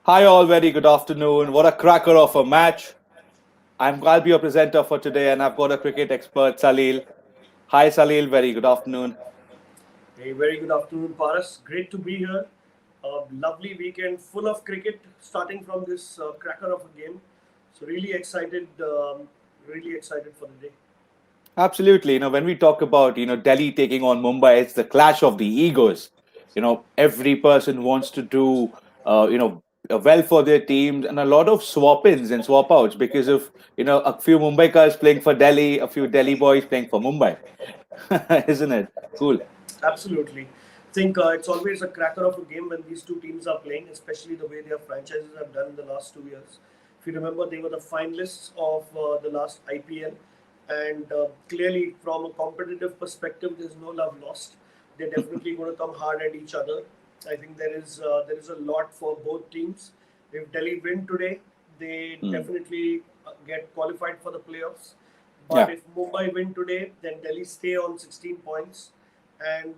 Hi, all. Very good afternoon. What a cracker of a match. I'll be your presenter for today, and I've got a cricket expert, Salil. Hi, Salil. Very good afternoon. A very good afternoon, Paras. Great to be here. A lovely weekend full of cricket, starting from this cracker of a game. So really excited for the day. Absolutely. When we talk about Delhi taking on Mumbai, it's the clash of the egos. Every person wants to do well for their teams, and a lot of swap-ins and swap-outs because of a few Mumbaikars playing for Delhi, a few Delhi boys playing for Mumbai, isn't it? Cool. Absolutely. Think it's always a cracker of a game when these two teams are playing, especially the way their franchises have done in the last 2 years. If you remember, they were the finalists of the last IPL, and clearly, from a competitive perspective, there's no love lost. They're definitely going to come hard at each other. I think there is a lot for both teams. If Delhi win today, they Hmm. definitely get qualified for the playoffs. But Yeah. if Mumbai win today, then Delhi stay on 16 points, and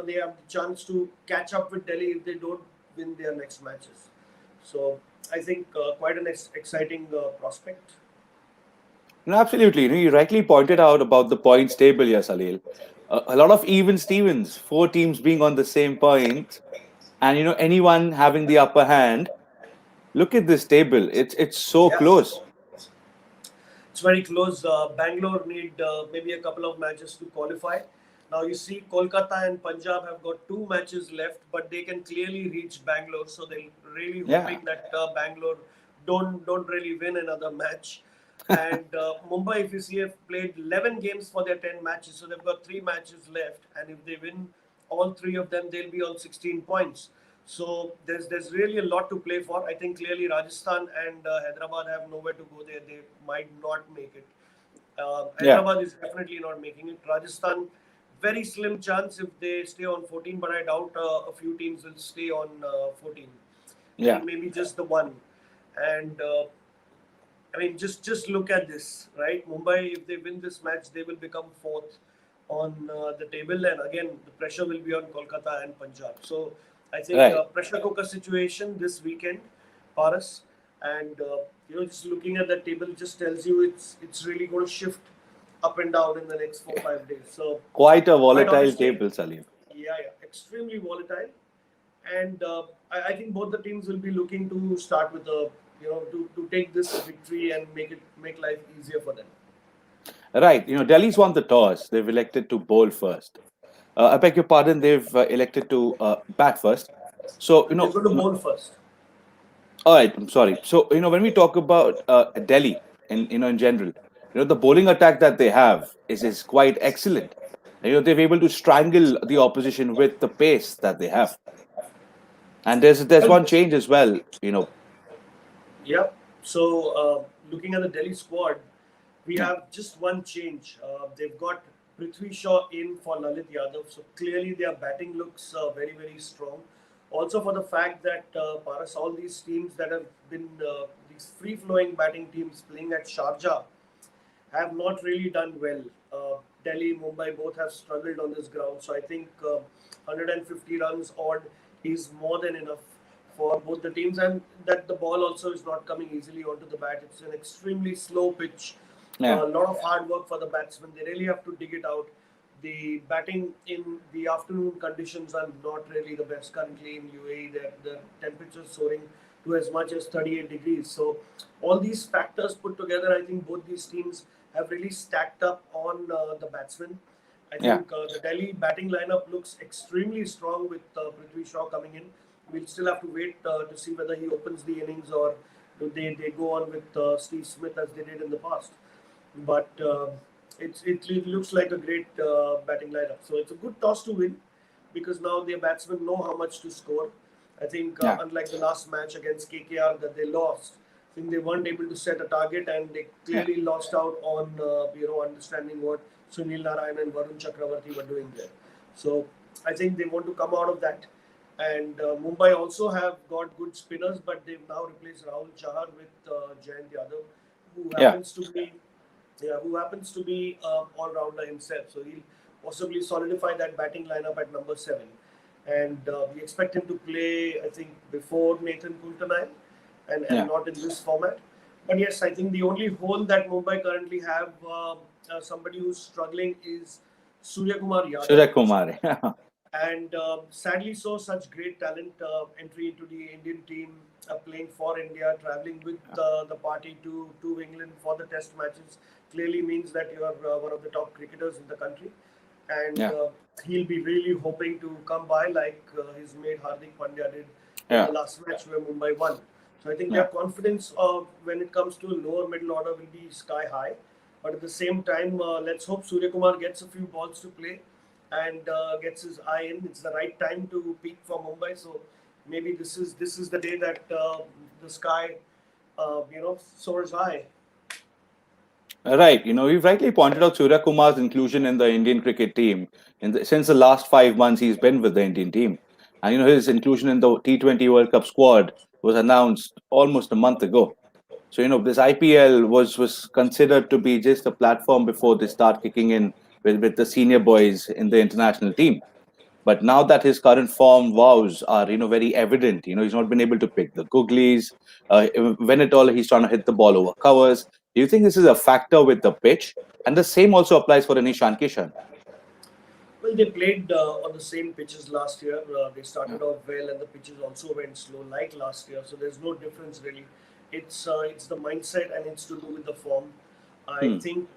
they have the chance to catch up with Delhi if they don't win their next matches. So I think quite an exciting prospect. No, absolutely. You rightly pointed out about the points table here, Salil. A lot of even Stevens, four teams being on the same point, and anyone having the upper hand. Look at this table; it's so Yeah, close. it's very close. Bangalore need maybe a couple of matches to qualify. Now you see, Kolkata and Punjab have got 2 matches left, but they can clearly reach Bangalore. So they're really Yeah, hoping that Bangalore don't really win another match. And Mumbai, if you see, have played 11 games for their 10 matches, so they've got 3 matches left. And if they win all three of them, they'll be on 16 points. So there's really a lot to play for. I think clearly Rajasthan and Hyderabad have nowhere to go there. They might not make it. yeah, Hyderabad is definitely not making it. Rajasthan, very slim chance if they stay on 14, but I doubt a few teams will stay on 14. yeah. Maybe just the one. And I mean, just look at this, right? Mumbai, if they win this match, they will become fourth on the table, and again, the pressure will be on Kolkata and Punjab. So, I think Right. pressure cooker situation this weekend, Paris, and just looking at the table just tells you it's really going to shift up and down in the next 4 5 days. So, Quite a quite volatile honestly, table, Salil. yeah, extremely volatile, and I think both the teams will be looking to start with to take this victory and make life easier for them. Right. Delhi's won the toss. They've elected to bowl first. I beg your pardon. They've elected to bat first. So They're going to bowl first. all right. I'm sorry. So when we talk about Delhi in general, the bowling attack that they have is quite excellent. They're able to strangle the opposition with the pace that they have. And there's Well, one change as well. yeah. So looking at the Delhi squad, we Yeah, have just one change. They've got Prithvi Shaw in for Lalit Yadav. So clearly their batting looks very strong. Also for the fact that Paras, all these teams that have been these free-flowing batting teams playing at Sharjah have not really done well. Delhi, Mumbai both have struggled on this ground. So I think 150 runs odd is more than enough for both the teams, and that the ball also is not coming easily onto the bat. It's an extremely slow pitch. A yeah, lot of hard work for the batsmen. They really have to dig it out. The batting in the afternoon conditions are not really the best currently in UAE. The temperatures soaring to as much as 38 degrees. So all these factors put together, I think both these teams have really stacked up on the batsmen. I yeah. think the Delhi batting lineup looks extremely strong with Prithvi Shaw coming in. We'll still have to wait to see whether he opens the innings or do they go on with Steve Smith as they did in the past. But it looks like a great batting lineup. So it's a good toss to win because now their batsmen know how much to score. I think Yeah. unlike the last match against KKR that they lost, I think they weren't able to set a target and they Yeah. clearly lost out on understanding what Sunil Narayan and Varun Chakravarti were doing there. So I think they want to come out of that. And Mumbai also have got good spinners, but they've now replaced Rahul Chahar with Jayant Yadav, who Yeah. happens to be all rounder himself. So he'll possibly solidify that batting lineup at number 7. and we expect him to play, I think, before Nathan Coulter and Yeah, not in this format. But yes, I think the only hole that Mumbai currently have, somebody who's struggling is Surya Kumar Yadav, Surya Kumar. and sadly so, such great talent entry into the Indian team, playing for India, traveling with the party to England for the test matches, clearly means that you are one of the top cricketers in the country, and Yeah, he'll be really hoping to come by like his mate Hardik Pandya did in the yeah, last match where Mumbai won. So I think their yeah, confidence when it comes to lower middle order will be sky high. But at the same time, let's hope Surya Kumar gets a few balls to play and gets his eye in. It's the right time to peak for Mumbai. So maybe this is the day that the sky, soars high. Right. You've rightly pointed out Surya Kumar's inclusion in the Indian cricket team. Since the last 5 months, he's been with the Indian team. And, his inclusion in the T20 World Cup squad was announced almost a month ago. So, this IPL was considered to be just a platform before they start kicking in with the senior boys in the international team. But now that his current form wows are, very evident, he's not been able to pick the googlies. When at all he's trying to hit the ball over covers. Do you think this is a factor with the pitch? And the same also applies for Nishan Kishan. Well, they played on the same pitches last year. They Yeah. started off well, and the pitches also went slow, like last year. So there's no difference really. It's the mindset, and it's to do with the form. I Hmm. think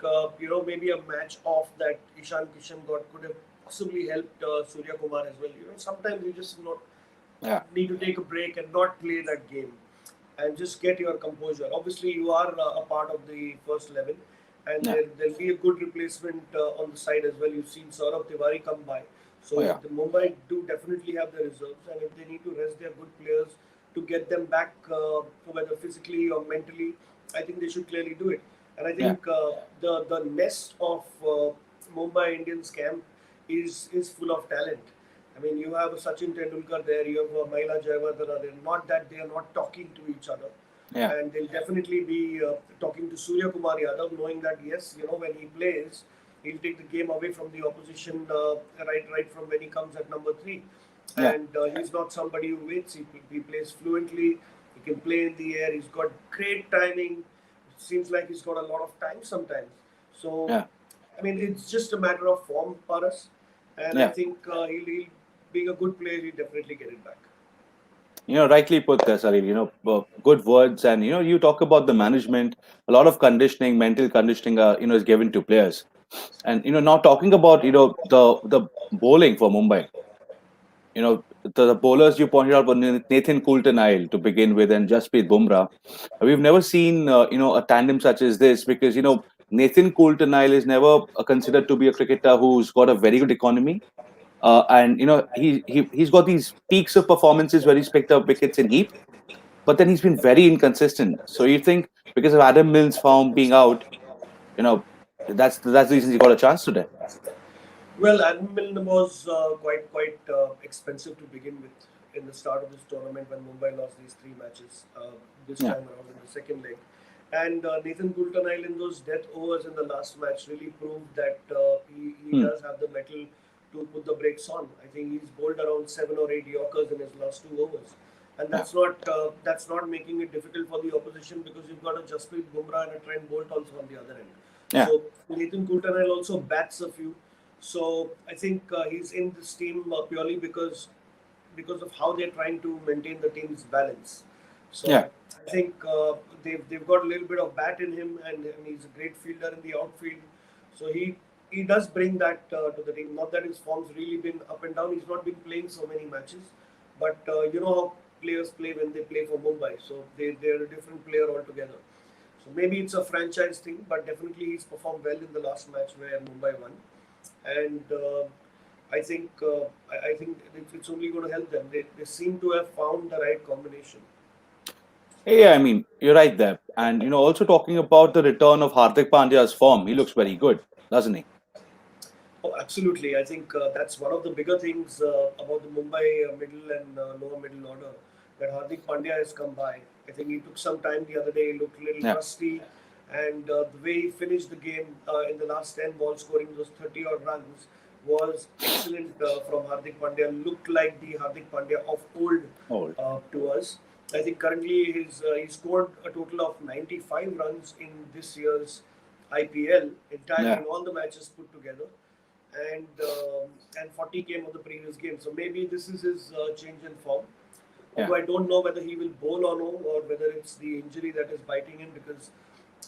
maybe a match off that Ishan Kishan got could have possibly helped Surya Kumar as well. Sometimes you just not Yeah. need to take a break and not play that game and just get your composure. Obviously, you are a part of the first 11, and Yeah. there'll be a good replacement on the side as well. You've seen Saurabh Tiwari come by. Oh, So yeah. the Mumbai do definitely have the reserves, and if they need to rest their good players to get them back, whether physically or mentally, I think they should clearly do it. And I Yeah. think the nest of Mumbai Indians camp is full of talent. I mean, you have a Sachin Tendulkar there, you have a Mahela Jayawardena there. Not that they are not talking to each other, Yeah. and they'll definitely be talking to Surya Kumar Yadav, knowing that yes, when he plays, he'll take the game away from the opposition right from when he comes at number three, Yeah. and he's not somebody who waits. He plays fluently. He can play in the air. He's got great timing. It seems like he's got a lot of time sometimes. So, Yeah. I mean, it's just a matter of form for us, and I Yeah. think he'll being a good player, he'll definitely get it back. Rightly put there, Salil. Good words. And, you talk about the management, a lot of conditioning, mental conditioning, is given to players. And, now talking about, the bowling for Mumbai. The bowlers you pointed out were Nathan Coulter-Nile to begin with and Jasprit Bumrah. We've never seen, a tandem such as this because, Nathan Coulter-Nile is never considered to be a cricketer who's got a very good economy. And, he's got these peaks of performances where he's picked up wickets in heap, but then he's been very inconsistent. So you think because of Adam Milne's form being out, you know, that's the reason he got a chance today. Well, Adam Milne was quite expensive to begin with in the start of this tournament when Mumbai lost these three matches this Yeah. time around in the second leg. And Nathan Coulter-Nile in those death overs in the last match really proved that he Hmm. does have the mettle to put the brakes on. I think he's bowled around 7 or 8 Yorkers in his last 2 overs, and Yeah. that's not making it difficult for the opposition because you've got a Jasprit Bumrah and a Trent Bolt also on the other end. Yeah. So Nathan Coulter-Nile also bats a few. So I think he's in this team purely because of how they're trying to maintain the team's balance. So Yeah. I think they've got a little bit of bat in him, and he's a great fielder in the outfield. So he does bring that to the team. Not that his form's really been up and down. He's not been playing so many matches, but you know how players play when they play for Mumbai. So they're a different player altogether. So maybe it's a franchise thing, but definitely he's performed well in the last match where Mumbai won, and I think it's only going to help them. They seem to have found the right combination. Yeah, I mean, you're right there. And, also talking about the return of Hardik Pandya's form, he looks very good, doesn't he? Oh, absolutely. I think that's one of the bigger things about the Mumbai middle and lower middle order that Hardik Pandya has come by. I think he took some time the other day. He looked a little Yeah. rusty, and the way he finished the game in the last 10 balls, scoring those 30 odd runs, was excellent from Hardik Pandya. Looked like the Hardik Pandya of old Oh, to us. I think currently he scored a total of 95 runs in this year's IPL, entirely yeah, in all the matches put together, and and 40 came of the previous game. So maybe this is his change in form. yeah, Although I don't know whether he will bowl or no, or whether it's the injury that is biting him, because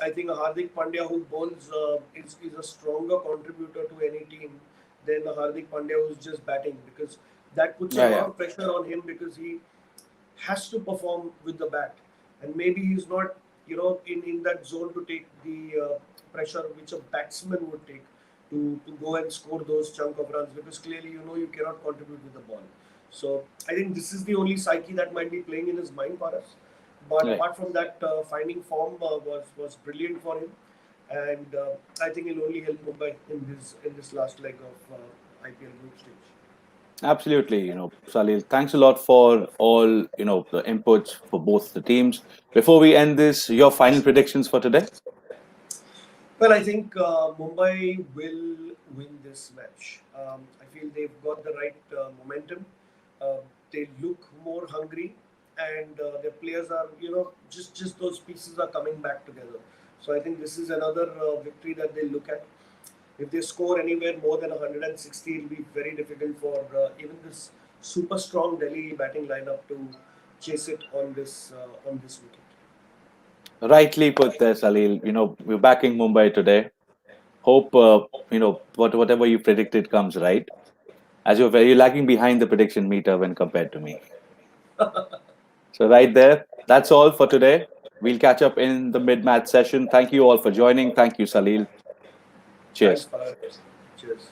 I think Hardik Pandya who bowls is a stronger contributor to any team than a Hardik Pandya who's just batting, because that puts a yeah, lot yeah, of pressure on him, because he has to perform with the bat, and maybe he's not, in that zone to take the pressure which a batsman would take to go and score those chunk of runs, because clearly you cannot contribute with the ball. So I think this is the only psyche that might be playing in his mind for us. But right. apart from that, finding form was brilliant for him, and I think it'll only help Mumbai in this last leg of IPL group stage. Absolutely, Salil, thanks a lot for all, the inputs for both the teams. Before we end this, your final predictions for today? Well, I think Mumbai will win this match. I feel they've got the right momentum. They look more hungry, and their players are, just those pieces are coming back together. So I think this is another victory that they look at. If they score anywhere more than 160, it'll be very difficult for even this super strong Delhi batting lineup to chase it on this wicket. Rightly put there, Salil. We're backing Mumbai today. Hope, whatever you predicted comes right. As you're very lagging behind the prediction meter when compared to me. So, right there, that's all for today. We'll catch up in the mid match session. Thank you all for joining. Thank you, Salil. Thanks, Cheers. Parag. Cheers.